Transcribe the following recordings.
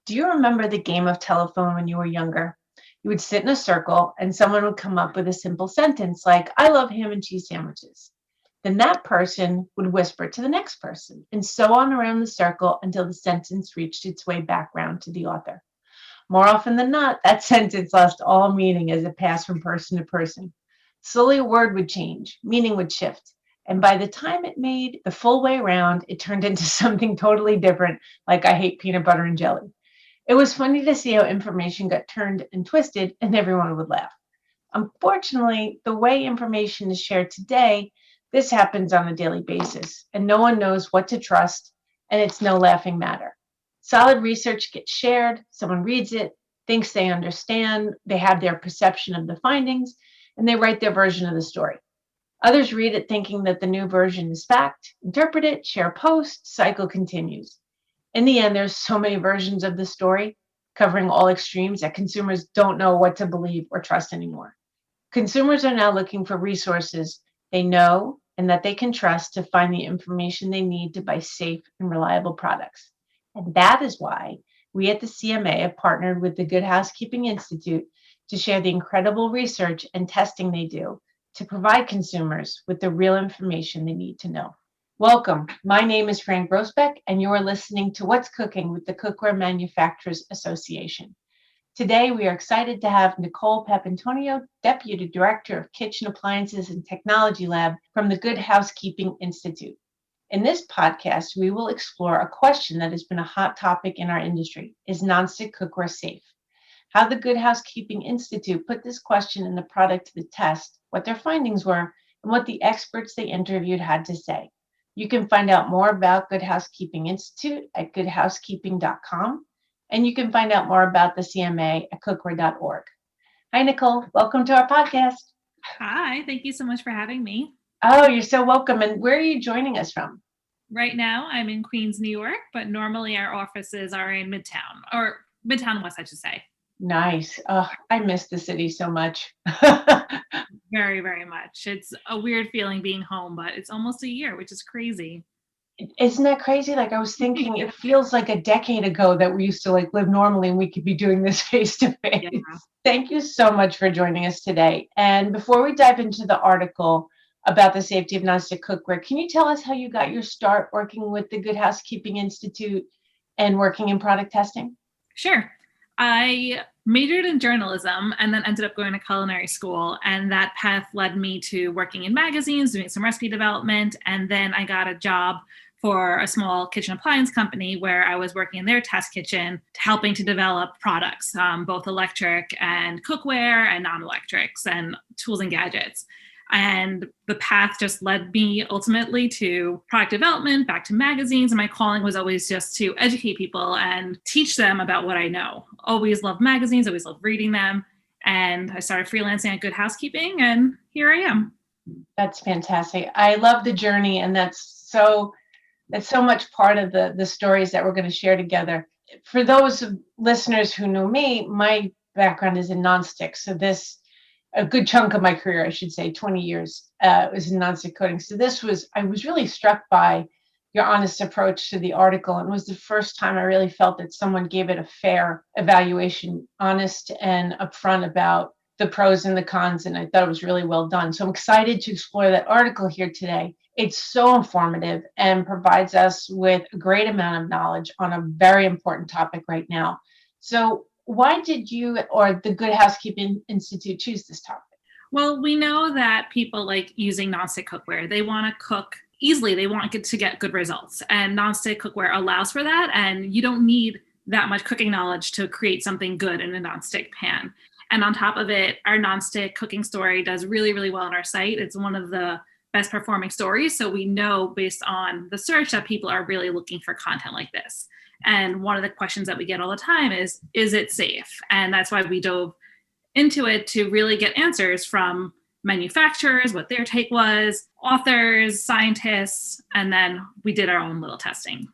Do you remember the game of telephone when you were younger? You would sit in a circle and someone would come up with a simple sentence like, I love ham and cheese sandwiches. Then that person would whisper to the next person, and so on around the circle until the sentence reached its way back round to the author. More often than not, that sentence lost all meaning as it passed from person to person. Slowly, a word would change, meaning would shift. And by the time it made the full way around, it turned into something totally different, like I hate peanut butter and jelly. It was funny to see how information got turned and twisted, and everyone would laugh. Unfortunately, the way information is shared today, this happens on a daily basis, and no one knows what to trust, and it's no laughing matter. Solid research gets shared, someone reads it, thinks they understand, they have their perception of the findings, and they write their version of the story. Others read it thinking that the new version is fact, interpret it, share posts, cycle continues. In the end, there's so many versions of the story covering all extremes that consumers don't know what to believe or trust anymore. Consumers are now looking for resources they know and that they can trust to find the information they need to buy safe and reliable products. And that is why we at the CMA have partnered with the Good Housekeeping Institute to share the incredible research and testing they do to provide consumers with the real information they need to know. Welcome. My name is Fran Groesbeck, and you are listening to What's Cooking with the Cookware Manufacturers Association. Today, we are excited to have Nicole Papantoniou, Deputy Director of Kitchen Appliances and Technology Lab from the Good Housekeeping Institute. In this podcast, we will explore a question that has been a hot topic in our industry: is nonstick cookware safe? How the Good Housekeeping Institute put this question and the product to the test, what their findings were, and what the experts they interviewed had to say. You can find out more about Good Housekeeping Institute at goodhousekeeping.com, and you can find out more about the CMA at cookware.org. Hi, Nicole. Welcome to our podcast. Hi, thank you so much for having me. Oh, you're so welcome. And where are you joining us from? Right now, I'm in Queens, New York, but normally our offices are in Midtown, or Midtown West, I should say. Nice. Oh, I miss the city so much. Very, very much. It's a weird feeling being home, but it's almost a year, which is crazy. Isn't that crazy? Like I was thinking, it feels like a decade ago that we used to live normally and we could be doing this face to face. Thank you so much for joining us today. And before we dive into the article about the safety of nonstick cookware, can you tell us how you got your start working with the Good Housekeeping Institute and working in product testing? Sure. I majored in journalism and then ended up going to culinary school. And that path led me to working in magazines, doing some recipe development. And then I got a job for a small kitchen appliance company where I was working in their test kitchen, helping to develop products, both electric and cookware and non-electrics and tools and gadgets. And the path just led me ultimately to product development, back to magazines. And my calling was always just to educate people and teach them about what I know. Always loved magazines, always loved reading them. And I started freelancing at Good Housekeeping, and here I am. That's fantastic. I love the journey, and that's so much part of the stories that we're going to share together. For those listeners who know me, my background is in nonstick. So a good chunk of my career, I should say, 20 years, was in nonstick coating. So I was really struck by your honest approach to the article. And it was the first time I really felt that someone gave it a fair evaluation, honest and upfront about the pros and the cons. And I thought it was really well done. So I'm excited to explore that article here today. It's so informative and provides us with a great amount of knowledge on a very important topic right now. So why did you or the Good Housekeeping Institute choose this topic? Well, we know that people like using nonstick cookware. They want to cook easily. They want to get good results. And nonstick cookware allows for that. And you don't need that much cooking knowledge to create something good in a nonstick pan. And on top of it, our nonstick cooking story does really, really well on our site. It's one of the best performing stories. So we know based on the search that people are really looking for content like this. And one of the questions that we get all the time is it safe? And that's why we dove into it to really get answers from manufacturers, what their take was, authors, scientists, and then we did our own little testing.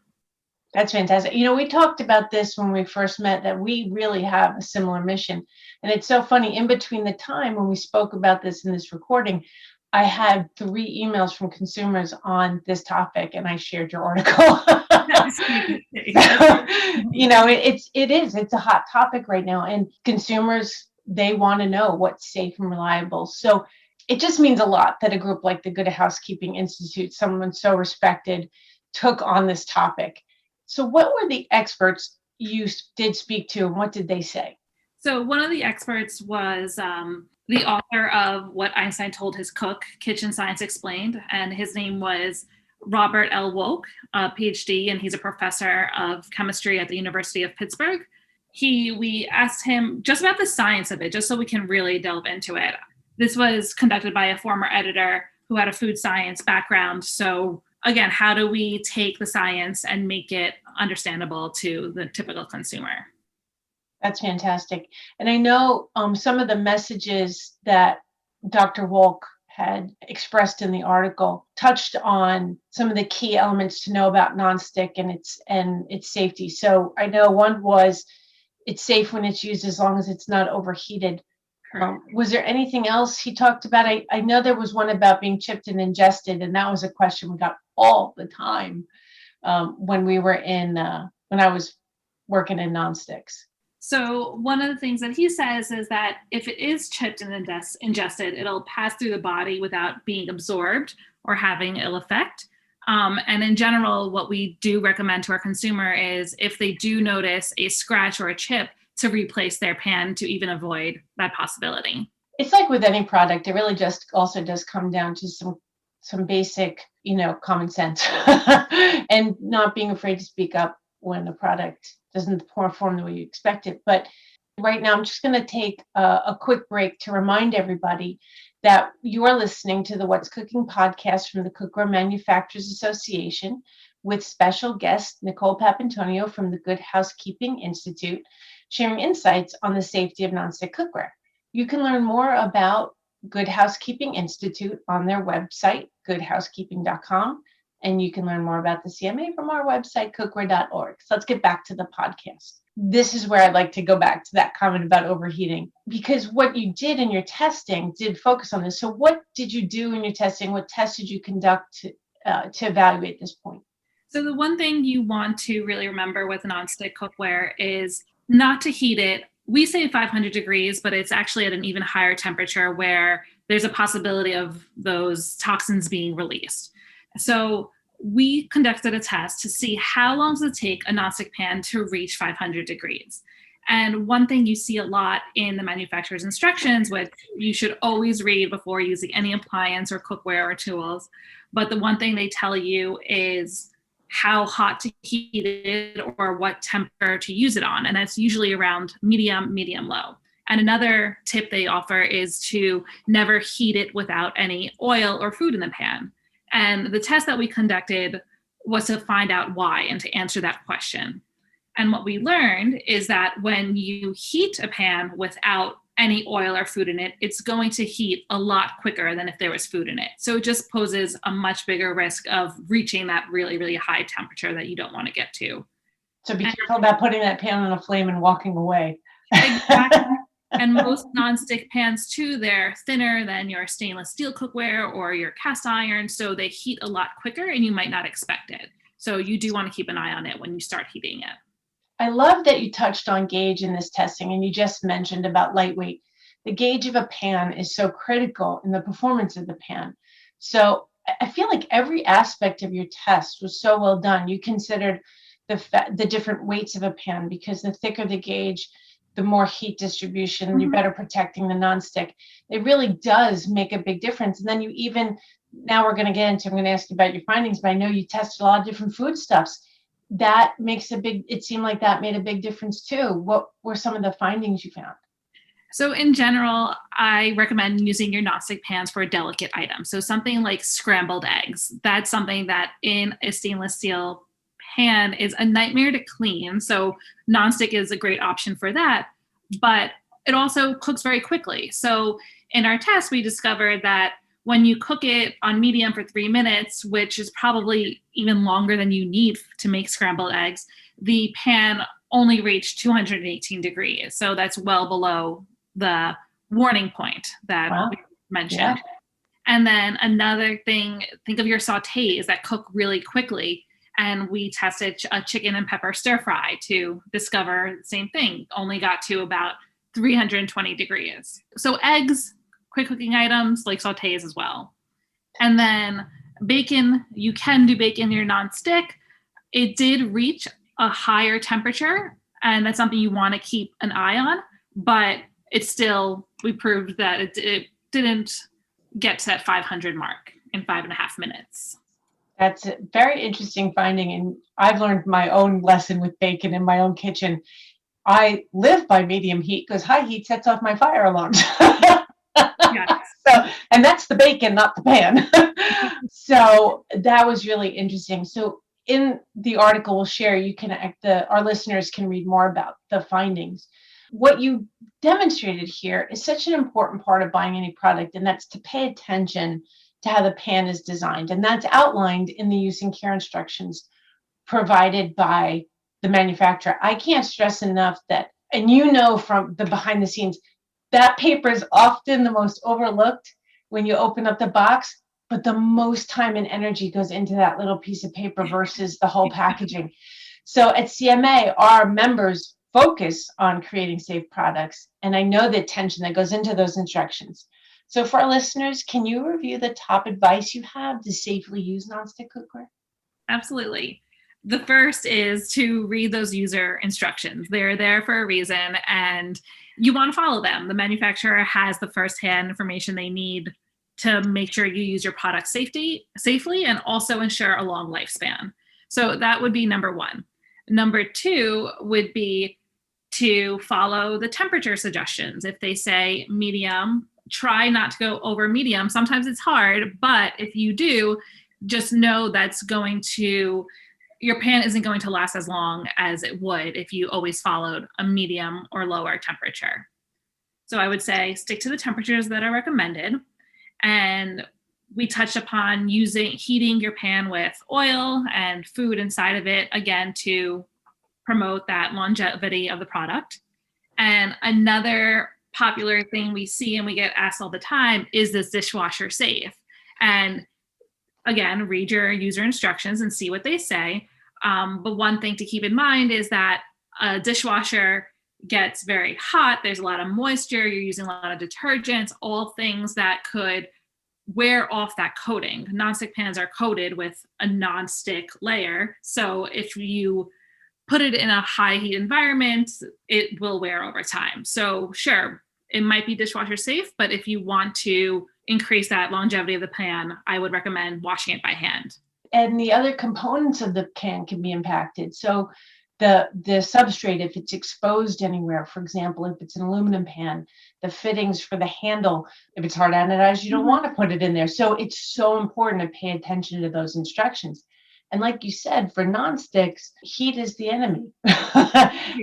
That's fantastic. We talked about this when we first met, that we really have a similar mission. And it's so funny, in between the time when we spoke about this in this recording, I had 3 emails from consumers on this topic, and I shared your article. So, it's a hot topic right now, and consumers, they want to know what's safe and reliable. So it just means a lot that a group like the Good Housekeeping Institute, someone so respected, took on this topic. So what were the experts you did speak to, and what did they say? So one of the experts was the author of What Einstein Told His Cook, Kitchen Science Explained, and his name was Robert L. Woke, a PhD, and he's a professor of chemistry at the University of Pittsburgh. We asked him just about the science of it, just so we can really delve into it. This was conducted by a former editor who had a food science background. So again, how do we take the science and make it understandable to the typical consumer? That's fantastic. And I know some of the messages that Dr. Wolk had expressed in the article touched on some of the key elements to know about nonstick and its safety. So I know one was it's safe when it's used as long as it's not overheated. Was there anything else he talked about? I know there was one about being chipped and ingested, and that was a question we got all the time when I was working in nonsticks. So one of the things that he says is that if it is chipped and ingested, it'll pass through the body without being absorbed or having ill effect. And in general, what we do recommend to our consumer is if they do notice a scratch or a chip, to replace their pan to even avoid that possibility. It's like with any product, it really just also does come down to some basic, common sense and not being afraid to speak up when the product doesn't perform the way you expect it. But right now, I'm just going to take a quick break to remind everybody that you are listening to the What's Cooking podcast from the Cookware Manufacturers Association with special guest Nicole Papantoniou from the Good Housekeeping Institute, sharing insights on the safety of nonstick cookware. You can learn more about Good Housekeeping Institute on their website, goodhousekeeping.com, and you can learn more about the CMA from our website, cookware.org. So let's get back to the podcast. This is where I'd like to go back to that comment about overheating, because what you did in your testing did focus on this. So what did you do in your testing? What tests did you conduct to evaluate this point? So the one thing you want to really remember with nonstick cookware is not to heat it. We say 500 degrees, but it's actually at an even higher temperature where there's a possibility of those toxins being released. So we conducted a test to see how long does it take a nonstick pan to reach 500 degrees. And one thing you see a lot in the manufacturer's instructions, which you should always read before using any appliance or cookware or tools, but the one thing they tell you is how hot to heat it or what temperature to use it on. And that's usually around medium, low. And another tip they offer is to never heat it without any oil or food in the pan. And the test that we conducted was to find out why and to answer that question. And what we learned is that when you heat a pan without any oil or food in it, it's going to heat a lot quicker than if there was food in it. So it just poses a much bigger risk of reaching that really, really high temperature that you don't want to get to. So be careful about putting that pan on a flame and walking away. Exactly. And most nonstick pans too, they're thinner than your stainless steel cookware or your cast iron, so they heat a lot quicker and you might not expect it. So you do want to keep an eye on it when you start heating it. I love that you touched on gauge in this testing, and you just mentioned about lightweight. The gauge of a pan is so critical in the performance of the pan. So I feel like every aspect of your test was so well done. You considered the different weights of a pan, because the thicker the gauge, the more heat distribution, you're better protecting the nonstick. It really does make a big difference. And then now we're going to get into, I'm going to ask you about your findings, but I know you tested a lot of different foodstuffs. That it seemed like that made a big difference too. What were some of the findings you found? So in general, I recommend using your nonstick pans for delicate items. So something like scrambled eggs. That's something that in a stainless steel pan is a nightmare to clean. So nonstick is a great option for that, but it also cooks very quickly. So in our test, we discovered that when you cook it on medium for 3 minutes, which is probably even longer than you need to make scrambled eggs, the pan only reached 218 degrees. So that's well below the warning point that we mentioned. Yeah. And then another thing, think of your sautés that cook really quickly. And we tested a chicken and pepper stir fry to discover the same thing, only got to about 320 degrees. So eggs, quick cooking items, like sautés as well. And then bacon, you can do bacon in your nonstick. It did reach a higher temperature, and that's something you want to keep an eye on, but it's still, we proved that it didn't get to that 500 mark in 5.5 minutes. That's a very interesting finding, and I've learned my own lesson with bacon in my own kitchen. I live by medium heat because high heat sets off my fire alarms. Yes. So, and that's the bacon, not the pan. So that was really interesting. So in the article we'll share, you can our listeners can read more about the findings. What you demonstrated here is such an important part of buying any product, and that's to pay attention to how the pan is designed. And that's outlined in the use and care instructions provided by the manufacturer. I can't stress enough that, and you know from the behind the scenes, that paper is often the most overlooked when you open up the box, but the most time and energy goes into that little piece of paper versus the whole packaging. So at CMA, our members focus on creating safe products, and I know the attention that goes into those instructions. So for our listeners, can you review the top advice you have to safely use nonstick cookware? Absolutely. The first is to read those user instructions. They're there for a reason, and you want to follow them. The manufacturer has the firsthand information they need to make sure you use your product safely and also ensure a long lifespan. So that would be number one. Number two would be to follow the temperature suggestions. If they say medium, try not to go over medium. Sometimes it's hard, but if you do, just know that's going to, your pan isn't going to last as long as it would if you always followed a medium or lower temperature. So I would say stick to the temperatures that are recommended. And we touched upon heating your pan with oil and food inside of it, again, to promote that longevity of the product. And another popular thing we see and we get asked all the time is this dishwasher safe? And again, read your user instructions and see what they say. But one thing to keep in mind is that a dishwasher gets very hot. There's a lot of moisture. You're using a lot of detergents, all things that could wear off that coating. Nonstick pans are coated with a nonstick layer. So if you put it in a high heat environment, it will wear over time. So sure, it might be dishwasher safe, but if you want to increase that longevity of the pan, I would recommend washing it by hand. And the other components of the pan can be impacted. So the substrate, if it's exposed anywhere, for example, if it's an aluminum pan, the fittings for the handle, if it's hard anodized, you don't want to put it in there. So it's so important to pay attention to those instructions. And like you said, for nonsticks, heat is the enemy.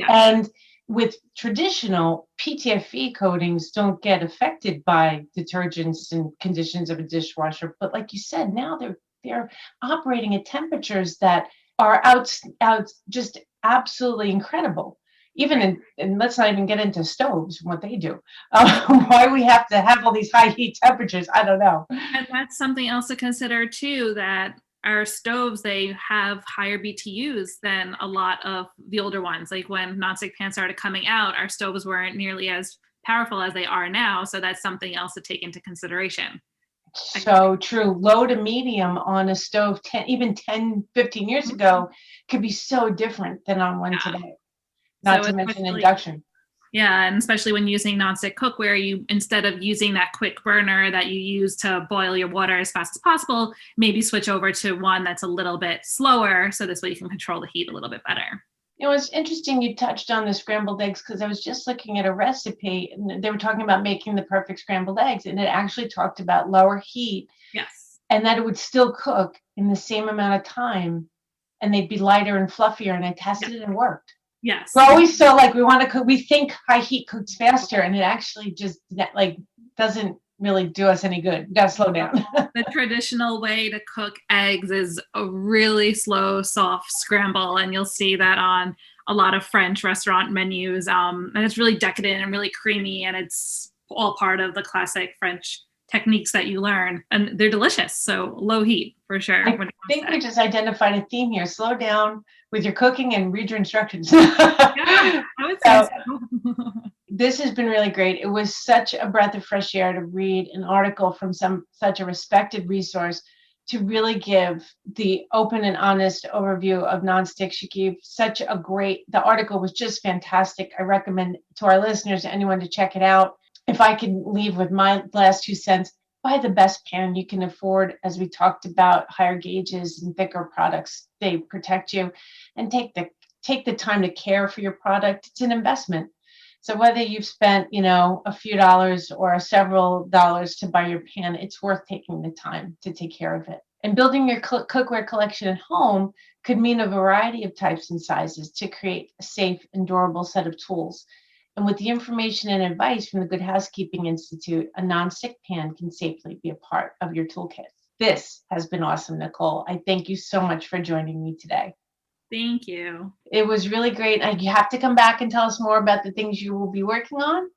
And with traditional PTFE coatings don't get affected by detergents and conditions of a dishwasher. But like you said, now they're operating at temperatures that are out just absolutely incredible. Even and let's not even get into stoves and what they do. Why we have to have all these high heat temperatures, I don't know. And that's something else to consider too, that our stoves, they have higher BTUs than a lot of the older ones. Like when nonstick pans started coming out, our stoves weren't nearly as powerful as they are now. So that's something else to take into consideration. So true. Low to medium on a stove 10, 15 years ago could be so different than on one today. Not to mention induction. Yeah, and especially when using nonstick cookware, you, instead of using that quick burner that you use to boil your water as fast as possible, maybe switch over to one that's a little bit slower, so this way you can control the heat a little bit better. It was interesting you touched on the scrambled eggs, because I was just looking at a recipe and they were talking about making the perfect scrambled eggs, and it actually talked about lower heat. Yes. And that it would still cook in the same amount of time and they'd be lighter and fluffier, and I tested it and worked. Yes. We're always so like, we want to cook, we think high heat cooks faster, and it actually just like doesn't really do us any good. We got to slow down. The traditional way to cook eggs is a really slow, soft scramble, and you'll see that on a lot of French restaurant menus. And it's really decadent and really creamy, and it's all part of the classic French techniques that you learn, and they're delicious. So low heat for sure. I think we just identified a theme here. Slow down with your cooking and read your instructions. Yeah, I would say so. This has been really great. It was such a breath of fresh air to read an article from such a respected resource to really give the open and honest overview of nonstick. She gave such a the article was just fantastic. I recommend to our listeners, anyone, to check it out. If I can leave with my last 2 cents, buy the best pan you can afford. As we talked about, higher gauges and thicker products, they protect you, and take the time to care for your product. It's an investment. So whether you've spent, a few dollars or several dollars to buy your pan, it's worth taking the time to take care of it. And building your cookware collection at home could mean a variety of types and sizes to create a safe and durable set of tools. And with the information and advice from the Good Housekeeping Institute, a nonstick pan can safely be a part of your toolkit. This has been awesome, Nicole. I thank you so much for joining me today. Thank you. It was really great. You have to come back and tell us more about the things you will be working on.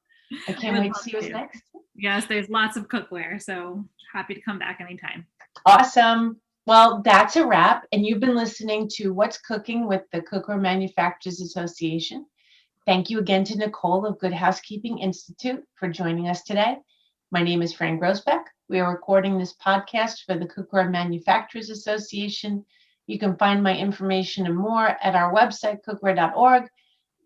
I can't wait to see what's next. Yes, there's lots of cookware, so happy to come back anytime. Awesome. Well, that's a wrap. And you've been listening to What's Cooking with the Cookware Manufacturers Association. Thank you again to Nicole of Good Housekeeping Institute for joining us today. My name is Fran Groesbeck. We are recording this podcast for the Cookware Manufacturers Association. You can find my information and more at our website, cookware.org.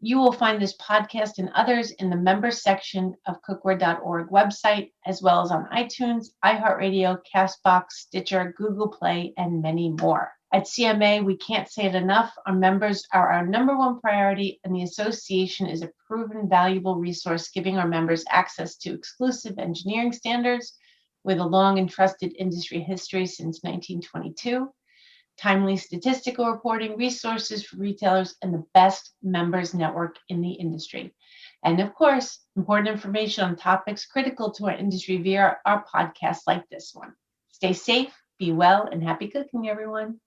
You will find this podcast and others in the members section of cookware.org website, as well as on iTunes, iHeartRadio, Castbox, Stitcher, Google Play, and many more. At CMA, we can't say it enough. Our members are our number one priority, and the association is a proven, valuable resource, giving our members access to exclusive engineering standards with a long and trusted industry history since 1922. Timely statistical reporting, resources for retailers, and the best members network in the industry. And of course, important information on topics critical to our industry via our podcasts like this one. Stay safe, be well, and happy cooking, everyone.